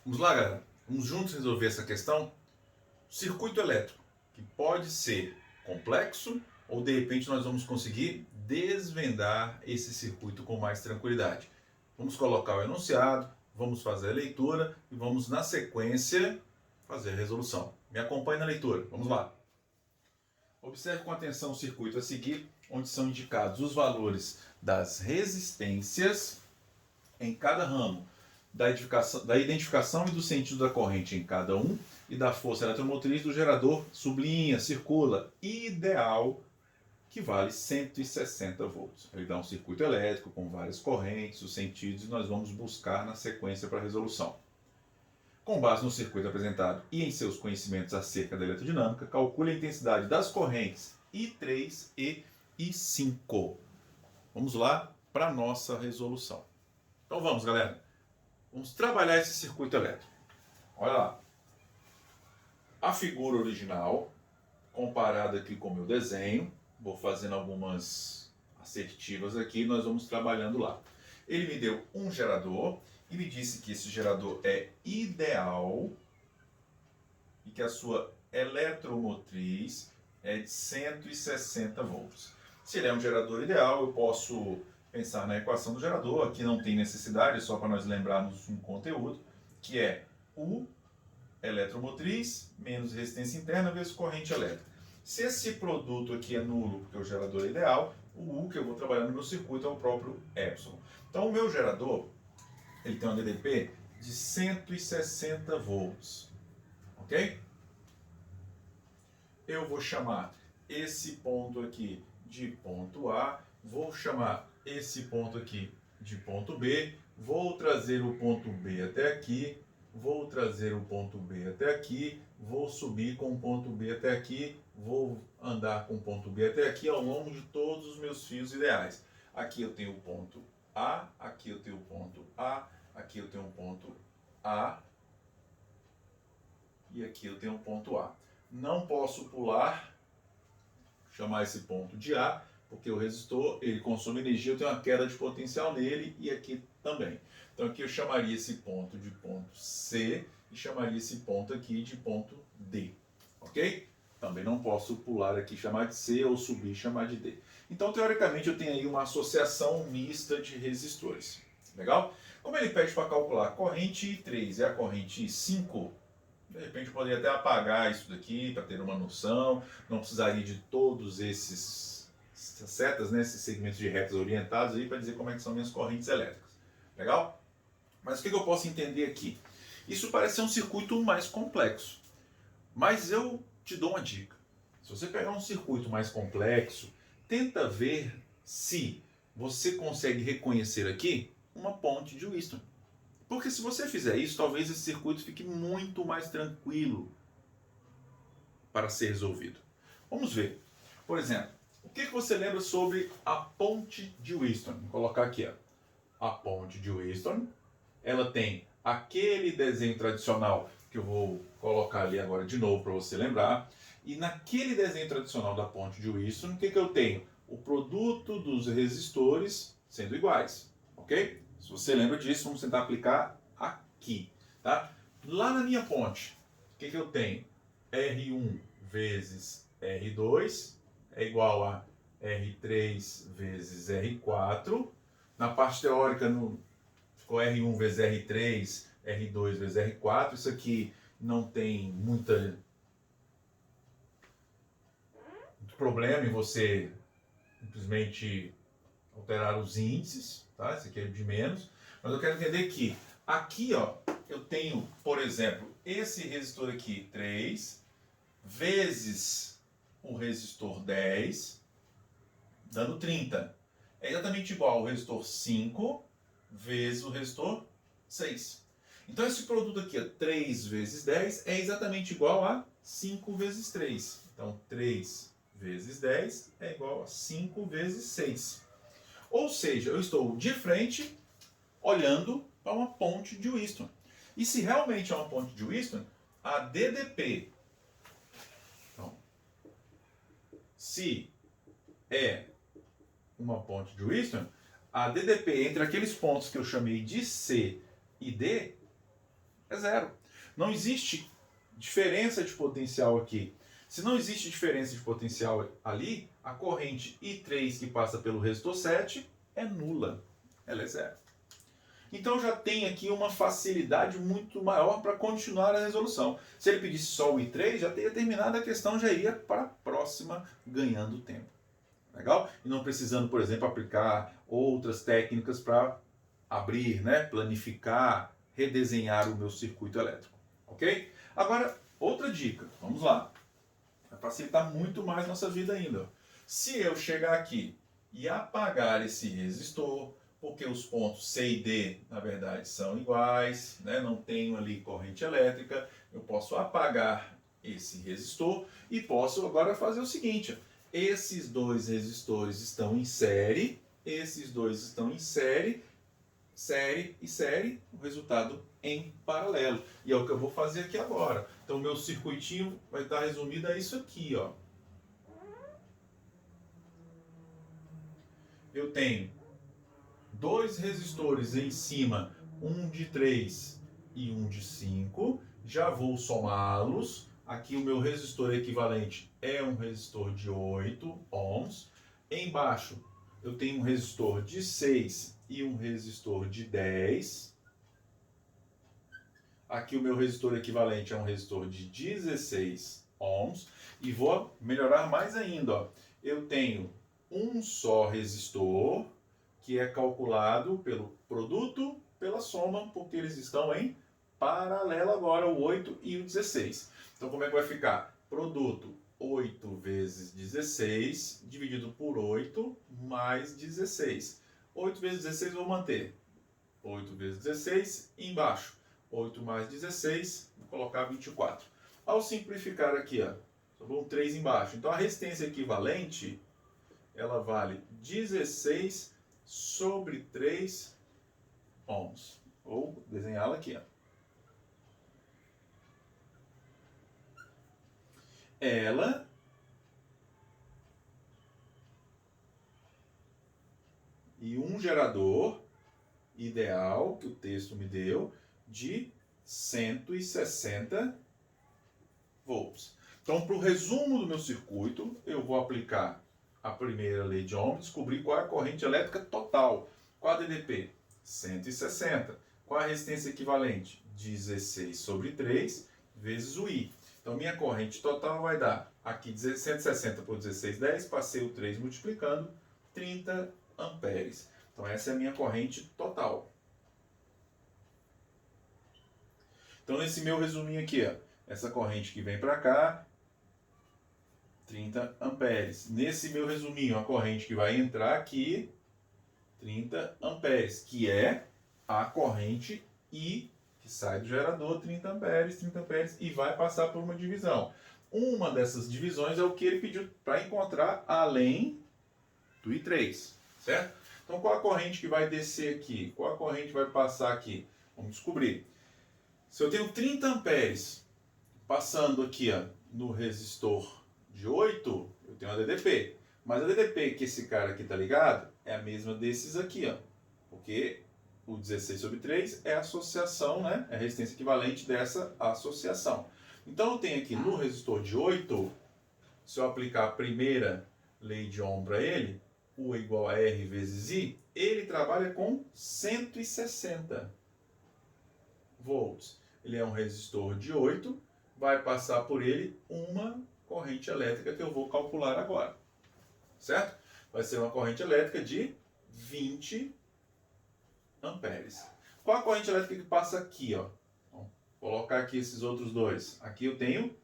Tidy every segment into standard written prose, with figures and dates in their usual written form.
Vamos lá, galera. Vamos juntos resolver essa questão? Circuito elétrico, que pode ser complexo ou de repente nós vamos conseguir desvendar esse circuito com mais tranquilidade. Vamos colocar o enunciado, vamos fazer a leitura e vamos, na sequência, fazer a resolução. Me acompanhe na leitura. Vamos lá. Observe com atenção o circuito a seguir, onde são indicados os valores das resistências em cada ramo, da identificação e do sentido da corrente em cada um e da força eletromotriz do gerador, sublinha, circula, ideal, que vale 160 volts. Ele dá um circuito elétrico com várias correntes, os sentidos, e nós vamos buscar na sequência para a resolução. Com base no circuito apresentado e em seus conhecimentos acerca da eletrodinâmica, calcule a intensidade das correntes I3 e I5. Vamos lá para a nossa resolução. Então vamos, galera. Vamos trabalhar esse circuito elétrico. Olha lá. A figura original, comparada aqui com o meu desenho, vou fazendo algumas assertivas aqui, nós vamos trabalhando lá. Ele me deu um gerador e me disse que esse gerador é ideal e que a sua eletromotriz é de 160 volts. Se ele é um gerador ideal, eu posso pensar na equação do gerador. Aqui não tem necessidade, só para nós lembrarmos um conteúdo, que é U eletromotriz menos resistência interna vezes corrente elétrica. Se esse produto aqui é nulo, porque o gerador é ideal, o U que eu vou trabalhar no meu circuito é o próprio epsilon. Então o meu gerador, ele tem um DDP de 160 volts, ok? Eu vou chamar esse ponto aqui de ponto A, vou chamar esse ponto aqui de ponto B, vou trazer o ponto B até aqui, vou trazer o ponto B até aqui, vou subir com o ponto B até aqui, vou andar com o ponto B até aqui ao longo de todos os meus fios ideais. Aqui eu tenho o ponto A, aqui eu tenho o ponto A, aqui eu tenho um ponto A e aqui eu tenho um ponto A. Não posso pular, chamar esse ponto de A, porque o resistor ele consome energia, eu tenho uma queda de potencial nele e aqui também. Então aqui eu chamaria esse ponto de ponto C e chamaria esse ponto aqui de ponto D, ok? Também não posso pular aqui, chamar de C, ou subir e chamar de D. Então, teoricamente, eu tenho aí uma associação mista de resistores. Legal? Como ele pede para calcular a corrente I3 e a corrente I5, de repente eu poderia até apagar isso daqui para ter uma noção, não precisaria de todos essas setas, né, esses segmentos de retas orientados aí para dizer como é que são minhas correntes elétricas. Legal? Mas o que eu posso entender aqui? Isso parece ser um circuito mais complexo, mas eu te dou uma dica. Se você pegar um circuito mais complexo, tenta ver se você consegue reconhecer aqui uma ponte de Wheatstone. Porque se você fizer isso, talvez esse circuito fique muito mais tranquilo para ser resolvido. Vamos ver. Por exemplo, o que você lembra sobre a ponte de Wheatstone? Vou colocar aqui, ó. A ponte de Wheatstone, ela tem aquele desenho tradicional que eu vou colocar ali agora de novo para você lembrar. E naquele desenho tradicional da ponte de Wheatstone, o que eu tenho? O produto dos resistores sendo iguais, ok? Se você lembra disso, vamos tentar aplicar aqui, tá? Lá na minha ponte, o que eu tenho? R1 vezes R2 é igual a R3 vezes R4. Na parte teórica ficou R1 vezes R3, R2 vezes R4. Isso aqui não tem muito problema em você simplesmente alterar os índices, tá? Esse aqui é de menos. Mas eu quero entender que aqui, ó, eu tenho, por exemplo, esse resistor aqui, 3, vezes o resistor 10, dando 30. É exatamente igual ao resistor 5 vezes o resistor 6. Então esse produto aqui, ó, 3 vezes 10, é exatamente igual a 5 vezes 3. Então 3 vezes 10 é igual a 5 vezes 6. Ou seja, eu estou de frente olhando para uma ponte de Wheatstone. E se realmente é uma ponte de Wheatstone, a DDP, então, se é uma ponte de Wheatstone, a DDP entre aqueles pontos que eu chamei de C e D É zero. Não existe diferença de potencial aqui. Se não existe diferença de potencial ali, a corrente I3 que passa pelo resistor 7 é nula. Ela é zero. Então já tem aqui uma facilidade muito maior para continuar a resolução. Se ele pedisse só o I3, já teria terminado a questão, já iria para a próxima ganhando tempo. Legal? E não precisando, por exemplo, aplicar outras técnicas para abrir, né, planificar, redesenhar o meu circuito elétrico. Ok? Agora, outra dica. Vamos lá. Vai facilitar muito mais nossa vida ainda. Se eu chegar aqui e apagar esse resistor, porque os pontos C e D, na verdade, são iguais, né? Não tenho ali corrente elétrica, eu posso apagar esse resistor e posso agora fazer o seguinte: esses dois resistores estão em série, esses dois estão em série, série e série, o resultado em paralelo. E é o que eu vou fazer aqui agora. Então, meu circuitinho vai estar resumido a isso aqui, ó. Eu tenho dois resistores em cima, um de 3 e um de 5. Já vou somá-los. Aqui o meu resistor equivalente é um resistor de 8 ohms. Embaixo eu tenho um resistor de 6 e um resistor de 10. Aqui o meu resistor equivalente é um resistor de 16 ohms. E vou melhorar mais ainda. Ó. Eu tenho um só resistor, que é calculado pelo produto pela soma, porque eles estão em paralelo agora, o 8 e o 16. Então, como é que vai ficar? Produto 8 vezes 16, dividido por 8, mais 16. 8 vezes 16 vou manter. 8 vezes 16, embaixo. 8 mais 16, vou colocar 24. Ao simplificar aqui, ó, sobrou um 3 embaixo. Então, a resistência equivalente, ela vale 16 sobre 3 ohms. Ou desenhá-la aqui, ó. Ela e um gerador ideal, que o texto me deu, de 160 volts. Então, para o resumo do meu circuito, eu vou aplicar a primeira lei de Ohm, descobrir qual é a corrente elétrica total. Qual a DDP? 160. Qual a resistência equivalente? 16 sobre 3 vezes o I. Então, minha corrente total vai dar, aqui 160 por 16, 10, passei o 3 multiplicando, 30 amperes. Então, essa é a minha corrente total. Então, nesse meu resuminho aqui, ó, essa corrente que vem para cá, 30 amperes. Nesse meu resuminho, a corrente que vai entrar aqui, 30 amperes, que é a corrente I que sai do gerador, 30 amperes, e vai passar por uma divisão. Uma dessas divisões é o que ele pediu para encontrar além do I3, certo? Então, qual a corrente que vai descer aqui? Qual a corrente vai passar aqui? Vamos descobrir. Se eu tenho 30 amperes passando aqui, ó, no resistor de 8, eu tenho a DDP. Mas a DDP que esse cara aqui está ligado é a mesma desses aqui, ó, porque o 16 sobre 3 é a associação, né? É a resistência equivalente dessa associação. Então, eu tenho aqui no resistor de 8, se eu aplicar a primeira lei de Ohm para ele, U é igual a R vezes I, ele trabalha com 160 volts. Ele é um resistor de 8, vai passar por ele uma corrente elétrica que eu vou calcular agora. Certo? Vai ser uma corrente elétrica de 20 amperes. Qual a corrente elétrica que passa aqui, ó? Vamos colocar aqui esses outros dois. Aqui eu tenho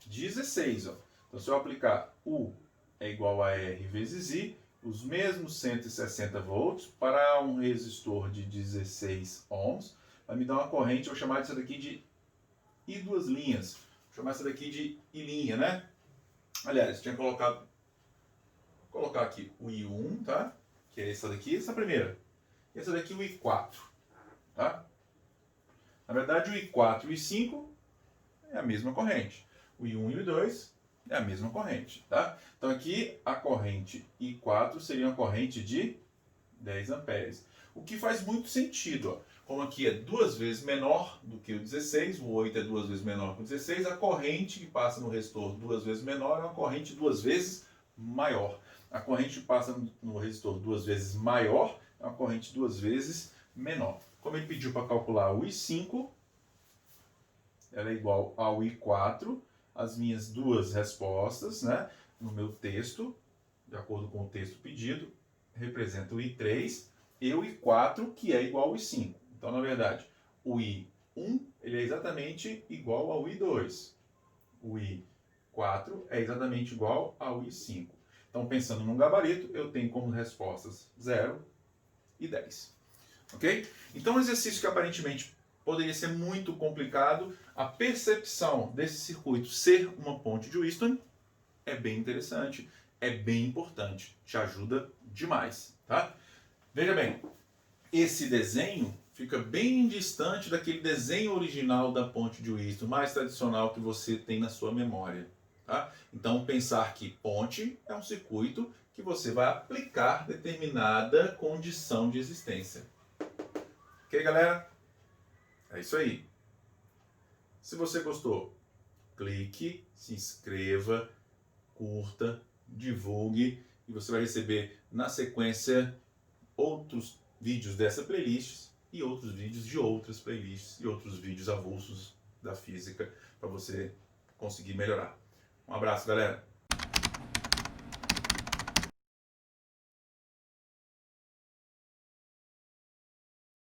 16, ó. Então, se eu aplicar U é igual a R vezes I, os mesmos 160 volts para um resistor de 16 ohms, vai me dar uma corrente, eu vou chamar isso daqui de I duas linhas. Vou chamar isso daqui de I', né? Aliás, eu tinha colocado, vou colocar aqui o I1, tá? Que é essa daqui, essa primeira. E essa daqui o I4, tá? Na verdade, o I4 e o I5 é a mesma corrente. O I1 e o I2 é a mesma corrente, tá? Então aqui a corrente I4 seria uma corrente de 10 amperes. O que faz muito sentido, ó. como aqui é 2 vezes menor do que o 16, o 8 é 2 vezes menor que o 16, a corrente que passa no resistor 2 vezes menor é uma corrente 2 vezes maior. A corrente que passa no resistor 2 vezes maior é uma corrente 2 vezes menor. Como ele pediu para calcular o I5, ela é igual ao I4, as minhas duas respostas, né, no meu texto, de acordo com o texto pedido, representa o I3 e o I4, que é igual ao I5. Então, na verdade, o I1 ele é exatamente igual ao I2. O I4 é exatamente igual ao I5. Então, pensando num gabarito, eu tenho como respostas 0 e 10. Ok? Então, um exercício que aparentemente poderia ser muito complicado, a percepção desse circuito ser uma ponte de Wheatstone é bem interessante, é bem importante, te ajuda demais, tá? Veja bem, esse desenho fica bem distante daquele desenho original da ponte de Wheatstone, mais tradicional que você tem na sua memória, tá? Então, pensar que ponte é um circuito que você vai aplicar determinada condição de existência. Ok, galera? É isso aí. Se você gostou, clique, se inscreva, curta, divulgue e você vai receber na sequência outros vídeos dessa playlist e outros vídeos de outras playlists e outros vídeos avulsos da física para você conseguir melhorar. Um abraço, galera!